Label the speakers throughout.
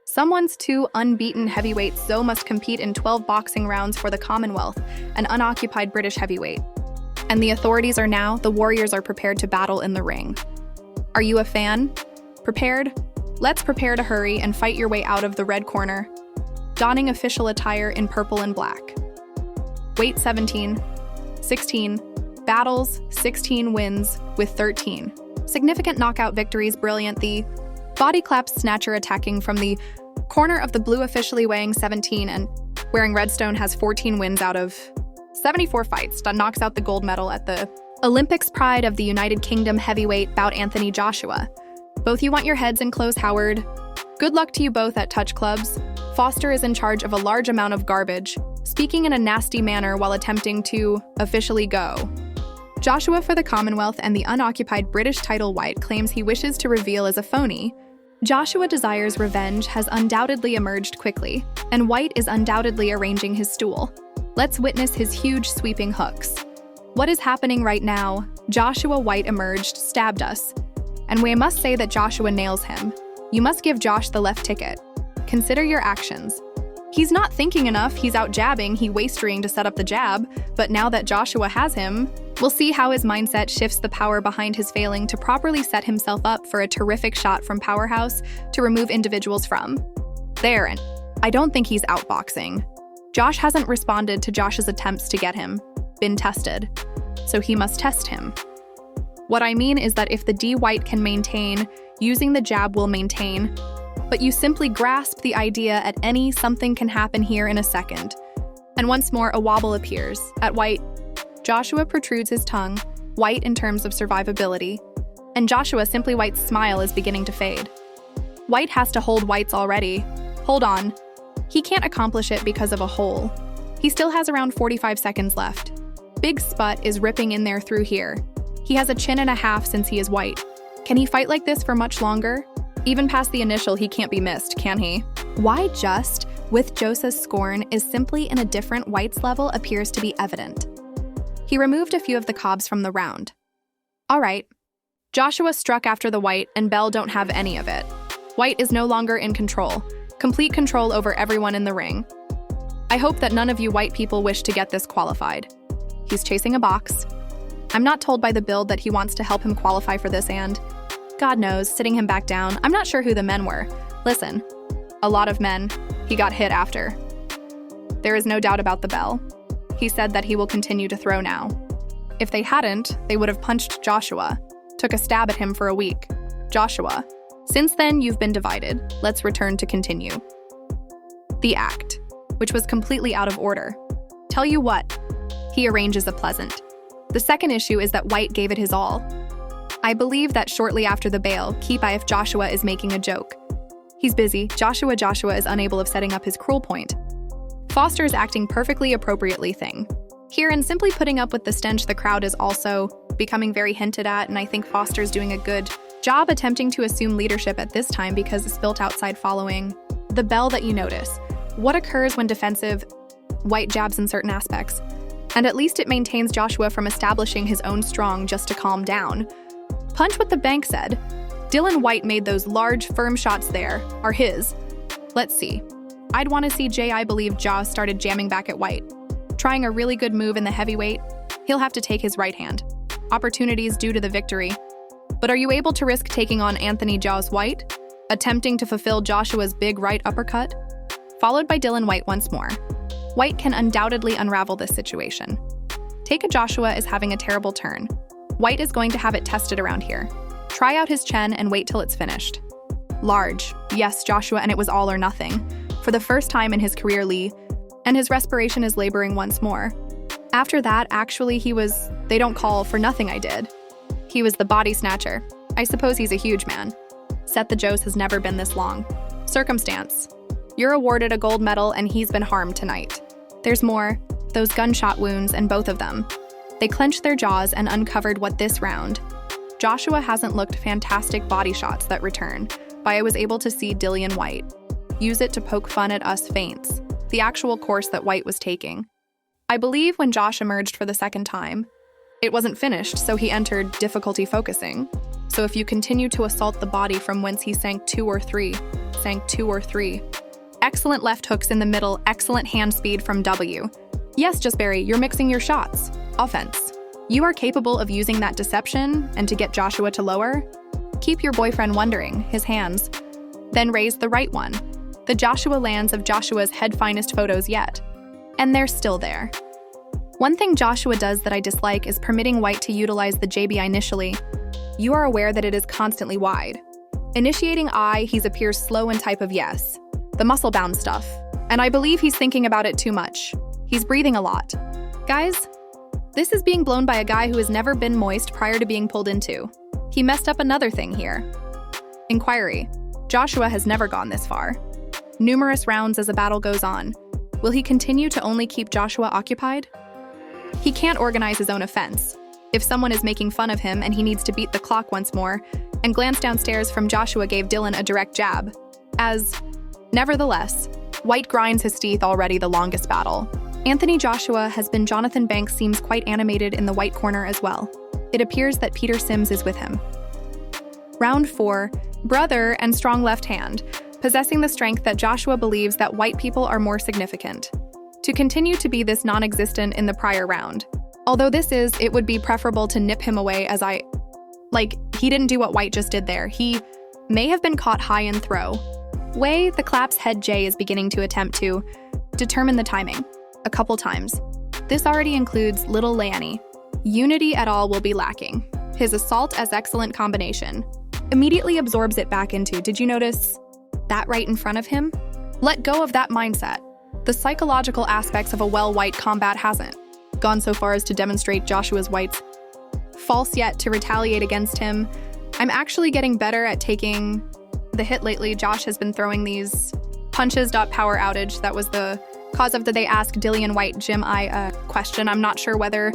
Speaker 1: Someone's two unbeaten heavyweights Zoe must compete in 12 boxing rounds for the Commonwealth, an unoccupied British heavyweight. And the authorities are now, the warriors are prepared to battle in the ring. Are you a fan? Prepared? Let's prepare to hurry and fight your way out of the red corner, donning official attire in purple and black. Weight 17, 16, battles, 16 wins with 13. Significant knockout victories, brilliant. The body clap snatcher attacking from the corner of the blue, officially weighing 17 and wearing redstone, has 14 wins out of 74 fights. Knocks out the gold medal at the Olympics. Pride of the United Kingdom heavyweight bout, Anthony Joshua. Both you want your heads and clothes, Howard. Good luck to you both at touch clubs. Foster is in charge of a large amount of garbage, speaking in a nasty manner while attempting to officially go. Joshua for the Commonwealth and the unoccupied British title. Whyte claims he wishes to reveal as a phony. Joshua desires revenge has undoubtedly emerged quickly, and Whyte is undoubtedly arranging his stool. Let's witness his huge sweeping hooks. What is happening right now? Joshua Whyte emerged, stabbed us. And we must say that Joshua nails him. You must give Josh the left ticket. Consider your actions. He's not thinking enough, he's out jabbing, he wastering to set up the jab, but now that Joshua has him, we'll see how his mindset shifts the power behind his failing to properly set himself up for a terrific shot from Powerhouse to remove individuals from. There, and I don't think he's outboxing. Josh hasn't responded to Josh's attempts to get him, been tested, so he must test him. What I mean is that if the D. Whyte can maintain, using the jab will maintain, but you simply grasp the idea at any something can happen here in a second. And once more, a wobble appears. At Whyte, Joshua protrudes his tongue, Whyte in terms of survivability, and Joshua simply Whyte's smile is beginning to fade. Whyte has to hold Whyte's already. Hold on. He can't accomplish it because of a hole. He still has around 45 seconds left. Big Sput is ripping in there through here. He has a chin and a half since he is Whyte. Can he fight like this for much longer? Even past the initial, he can't be missed, can he? Why just, with Joseph's scorn, is simply in a different Whyte's level appears to be evident. He removed a few of the cobs from the round. All right. Joshua struck after the Whyte, and Bell don't have any of it. Whyte is no longer in control. Complete control over everyone in the ring. I hope that none of you Whyte people wish to get this qualified. He's chasing a box. I'm not told by the build that he wants to help him qualify for this, and God knows, sitting him back down. I'm not sure who the men were. Listen, a lot of men. He got hit after. There is no doubt about the bell. He said that he will continue to throw now. If they hadn't, they would have punched Joshua, took a stab at him for a week. Joshua, since then you've been divided. Let's return to continue. The act, which was completely out of order. Tell you what, he arranges a pleasant. The second issue is that Whyte gave it his all. I believe that shortly after the bail, keep eye if Joshua is making a joke. He's busy. Joshua is unable of setting up his cruel point. Foster is acting perfectly appropriately thing. Here, and simply putting up with the stench, the crowd is also becoming very hinted at, and I think Foster's doing a good job attempting to assume leadership at this time because it's built outside following the bell that you notice. What occurs when defensive Whyte jabs in certain aspects? And at least it maintains Joshua from establishing his own strong just to calm down. Punch what the bank said. Dillian Whyte made those large, firm shots there, are his. Let's see. I'd want to see I believe Jaws started jamming back at Whyte. Trying a really good move in the heavyweight, he'll have to take his right hand. Opportunities due to the victory. But are you able to risk taking on Anthony Jaws Whyte? Attempting to fulfill Joshua's big right uppercut? Followed by Dillian Whyte once more. Whyte can undoubtedly unravel this situation. Take a Joshua is having a terrible turn. Whyte is going to have it tested around here. Try out his chin and wait till it's finished. Large. Yes, Joshua, and it was all or nothing. For the first time in his career, Lee. And his respiration is laboring once more. After that, actually, they don't call for nothing I did. He was the body snatcher. I suppose he's a huge man. Seth the Jose has never been this long. Circumstance. You're awarded a gold medal and he's been harmed tonight. There's more. Those gunshot wounds and both of them. They clenched their jaws and uncovered what this round. Joshua hasn't looked fantastic body shots that return, but I was able to see Dillian Whyte use it to poke fun at us feints, the actual course that Whyte was taking. I believe when Josh emerged for the second time, it wasn't finished, so he entered difficulty focusing. So if you continue to assault the body from whence he sank 2 or 3, sank 2 or 3. Excellent left hooks in the middle, excellent hand speed from W. Yes, Justberry, you're mixing your shots. Offense. You are capable of using that deception and to get Joshua to lower? Keep your boyfriend wondering, his hands. Then raise the right one. The Joshua lands of Joshua's head finest photos yet. And they're still there. One thing Joshua does that I dislike is permitting Whyte to utilize the JB initially. You are aware that it is constantly wide. Initiating I, he appears slow in type of yes. The muscle-bound stuff. And I believe he's thinking about it too much. He's breathing a lot. Guys, this is being blown by a guy who has never been moist prior to being pulled into. He messed up another thing here. Inquiry. Joshua has never gone this far. Numerous rounds as the battle goes on. Will he continue to only keep Joshua occupied? He can't organize his own offense. If someone is making fun of him and he needs to beat the clock once more, and glance downstairs from Joshua gave Dillian a direct jab. Nevertheless, Whyte grinds his teeth already the longest battle. Anthony Joshua has been Jonathan Banks seems quite animated in the Whyte corner as well. It appears that Peter Sims is with him. Round 4, brother and strong left hand, possessing the strength that Joshua believes that white people are more significant. To continue to be this non-existent in the prior round. Although it would be preferable to nip him away as he didn't do what Whyte just did there. He may have been caught high and throw. The clap's head J is beginning to attempt to determine the timing. A couple times. This already includes Little Lanny. Unity at all will be lacking. His assault as excellent combination. Immediately absorbs it back into, did you notice that right in front of him? Let go of that mindset. The psychological aspects of a Whyte combat hasn't gone so far as to demonstrate Joshua's Whyte's false yet to retaliate against him. I'm actually getting better at taking the hit lately. Josh has been throwing these punches. Power outage. That was the cause of they asked Dillian Whyte Jim I question. I'm not sure whether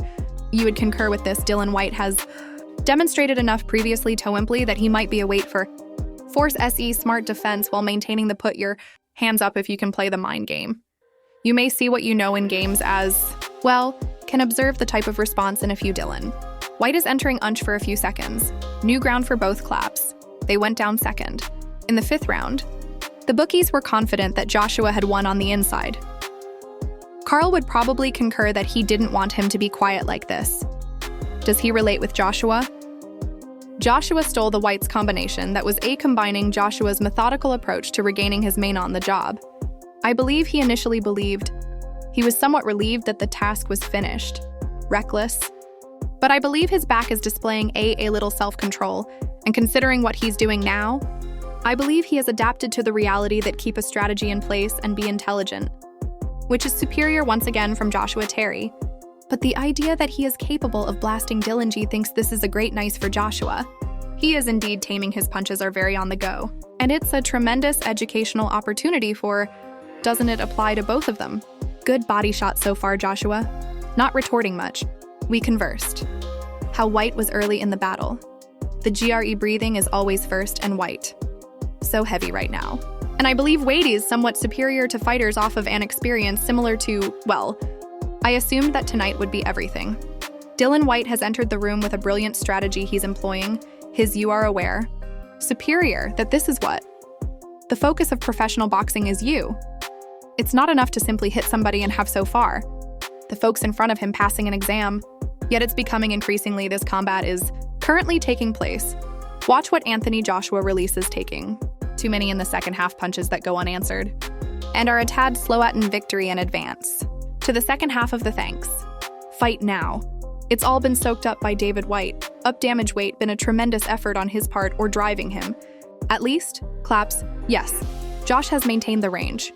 Speaker 1: you would concur with this. Dillian Whyte has demonstrated enough previously to Wembley that he might be a weight for Force SE smart defense while maintaining the put your hands up if you can play the mind game. You may see what you know in games can observe the type of response in a few Dillian. Whyte is entering Unch for a few seconds. New ground for both claps. They went down second. In the 5th round, the bookies were confident that Joshua had won on the inside. Carl would probably concur that he didn't want him to be quiet like this. Does he relate with Joshua? Joshua stole the Whyte's combination that was combining Joshua's methodical approach to regaining his main on the job. I believe he initially believed. He was somewhat relieved that the task was finished. Reckless. But I believe his back is displaying a little self-control, and considering what he's doing now, I believe he has adapted to the reality that keep a strategy in place and be intelligent, which is superior once again from Joshua Terry. But the idea that he is capable of blasting Dillian G thinks this is a great nice for Joshua. He is indeed taming his punches are very on the go. And it's a tremendous educational opportunity for, doesn't it apply to both of them? Good body shot so far, Joshua. Not retorting much. We conversed. How Whyte was early in the battle. The GRE breathing is always first and Whyte. So heavy right now. And I believe Wade is somewhat superior to fighters off of an experience similar to, I assumed that tonight would be everything. Dillian Whyte has entered the room with a brilliant strategy he's employing. His you are aware. Superior, that this is what? The focus of professional boxing is you. It's not enough to simply hit somebody and have so far. The folks in front of him passing an exam, yet it's becoming increasingly this combat is currently taking place. Watch what Anthony Joshua releases taking. Too many in the second half punches that go unanswered. And are a tad slow at in victory and advance. To the second half of the thanks. Fight now. It's all been soaked up by David Whyte. Up damage weight been a tremendous effort on his part or driving him. At least, claps, yes. Josh has maintained the range.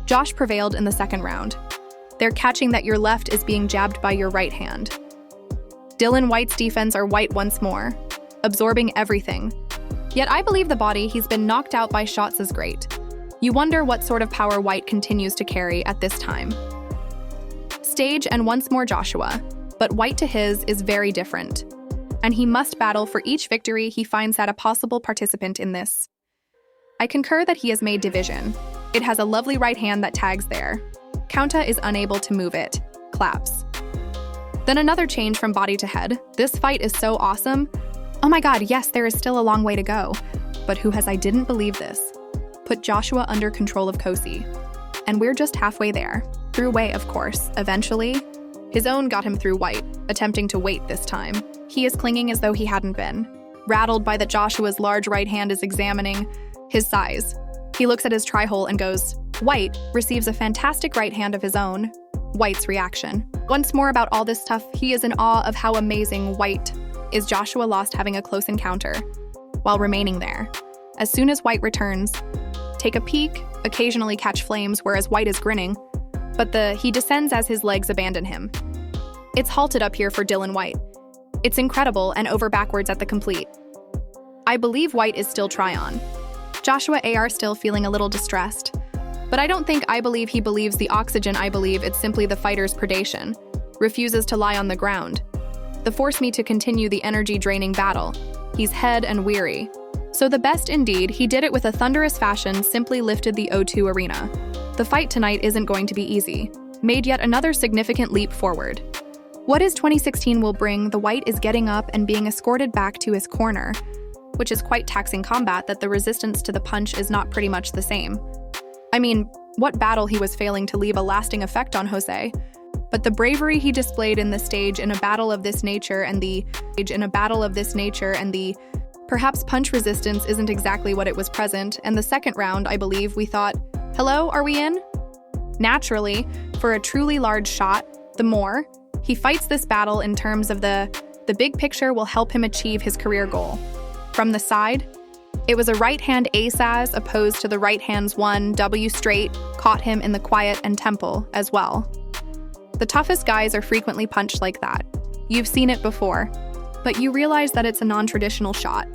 Speaker 1: Josh prevailed in the second round. They're catching that your left is being jabbed by your right hand. Dillian Whyte's defense are Whyte once more, absorbing everything. Yet I believe the body he's been knocked out by shots is great. You wonder what sort of power Whyte continues to carry at this time. Stage and once more Joshua, but Whyte to his is very different. And he must battle for each victory he finds that a possible participant in this. I concur that he has made division. It has a lovely right hand that tags there. Counta is unable to move it. Claps. Then another change from body to head. This fight is so awesome. Oh my god, yes, there is still a long way to go. But who has I didn't believe this. put Joshua under control of Kosi. And we're just halfway there. Through Wei, of course, eventually. His own got him through Whyte, attempting to wait this time. He is clinging as though he hadn't been, rattled by that Joshua's large right hand is examining his size. He looks at his try-hole and goes, Whyte receives a fantastic right hand of his own. Whyte's reaction. Once more about all this stuff, he is in awe of how amazing Whyte is. Joshua lost having a close encounter while remaining there. As soon as Whyte returns, take a peek, occasionally catch flames, whereas Whyte is grinning, but he descends as his legs abandon him. It's halted up here for Dillian Whyte. It's incredible and over backwards at the complete. I believe Whyte is still try-on. Joshua AR still feeling a little distressed. But I don't think I believe he believes the oxygen. I believe it's simply the fighter's predation. Refuses to lie on the ground. The force me to continue the energy-draining battle. He's head and weary. So the best indeed, he did it with a thunderous fashion, simply lifted the O2 arena. The fight tonight isn't going to be easy. Made yet another significant leap forward. What is 2016 will bring, the Whyte is getting up and being escorted back to his corner, which is quite taxing combat that the resistance to the punch is not pretty much the same. I mean, what battle he was failing to leave a lasting effect on Jose. But the bravery he displayed in the stage in a battle of this nature and the perhaps punch resistance isn't exactly what it was present, and the second round, I believe, we thought, hello, are we in? Naturally, for a truly large shot, the more he fights this battle in terms of the big picture will help him achieve his career goal. From the side, it was a right hand ace as opposed to the right hand's 1W straight, caught him in the quiet and temple as well. The toughest guys are frequently punched like that. You've seen it before, but you realize that it's a non-traditional shot.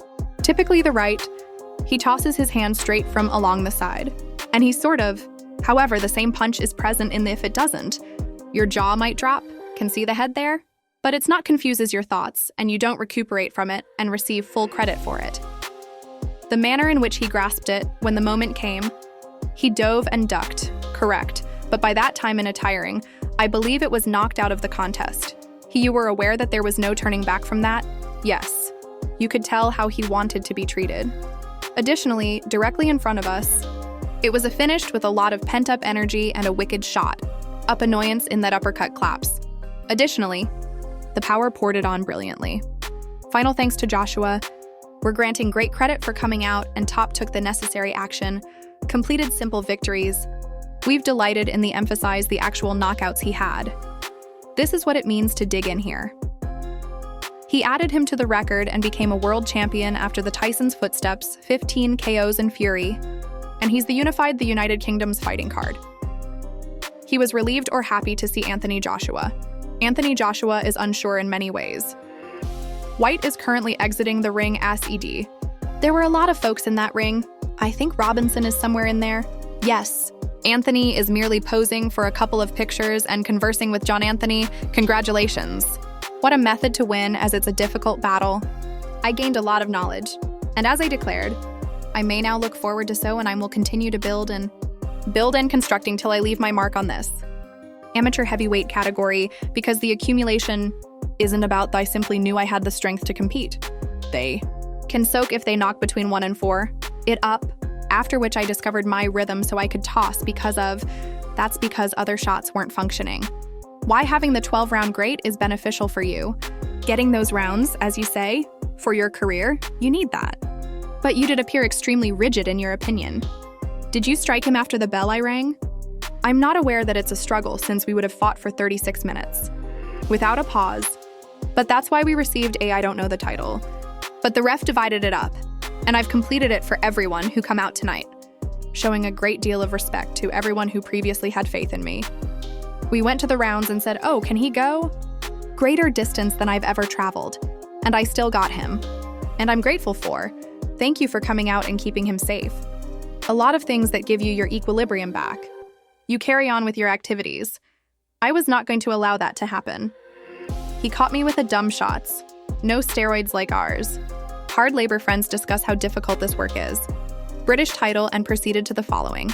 Speaker 1: Typically the right, he tosses his hand straight from along the side, and he's however, the same punch is present in the if it doesn't. Your jaw might drop, can see the head there, but it's not confuses your thoughts, and you don't recuperate from it and receive full credit for it. The manner in which he grasped it, when the moment came, he dove and ducked, correct, but by that time in a tiring, I believe it was knocked out of the contest. You were aware that there was no turning back from that? Yes. You could tell how he wanted to be treated. Additionally, directly in front of us, it was a finished with a lot of pent-up energy and a wicked shot, up annoyance in that uppercut claps. Additionally, the power poured it on brilliantly. Final thanks to Joshua. We're granting great credit for coming out and top took the necessary action, completed simple victories. We've delighted in the emphasize the actual knockouts he had. This is what it means to dig in here. He added him to the record and became a world champion after the Tyson's footsteps, 15 KOs and Fury, and he's the United Kingdom's fighting card. He was relieved or happy to see Anthony Joshua. Anthony Joshua is unsure in many ways. Whyte is currently exiting the ring as ED. There were a lot of folks in that ring. I think Robinson is somewhere in there. Yes. Anthony is merely posing for a couple of pictures and conversing with John Anthony. Congratulations. What a method to win, as it's a difficult battle. I gained a lot of knowledge, and as I declared, I may now look forward to so, and I will continue to build and constructing till I leave my mark on this amateur heavyweight category, because the accumulation isn't about I simply knew I had the strength to compete. They can soak if they knock between 1 and 4, it up, after which I discovered my rhythm so I could toss because other shots weren't functioning. Why having the 12-round great is beneficial for you. Getting those rounds, as you say, for your career, you need that. But you did appear extremely rigid in your opinion. Did you strike him after the bell I rang? I'm not aware that it's a struggle since we would have fought for 36 minutes. Without a pause. But that's why we received I don't know the title. But the ref divided it up, and I've completed it for everyone who come out tonight, showing a great deal of respect to everyone who previously had faith in me. We went to the rounds and said, oh, can he go? Greater distance than I've ever traveled, and I still got him. And I'm grateful for. Thank you for coming out and keeping him safe. A lot of things that give you your equilibrium back. You carry on with your activities. I was not going to allow that to happen. He caught me with a dumb shots. No steroids like ours. Hard labor friends discuss how difficult this work is. British title and proceeded to the following.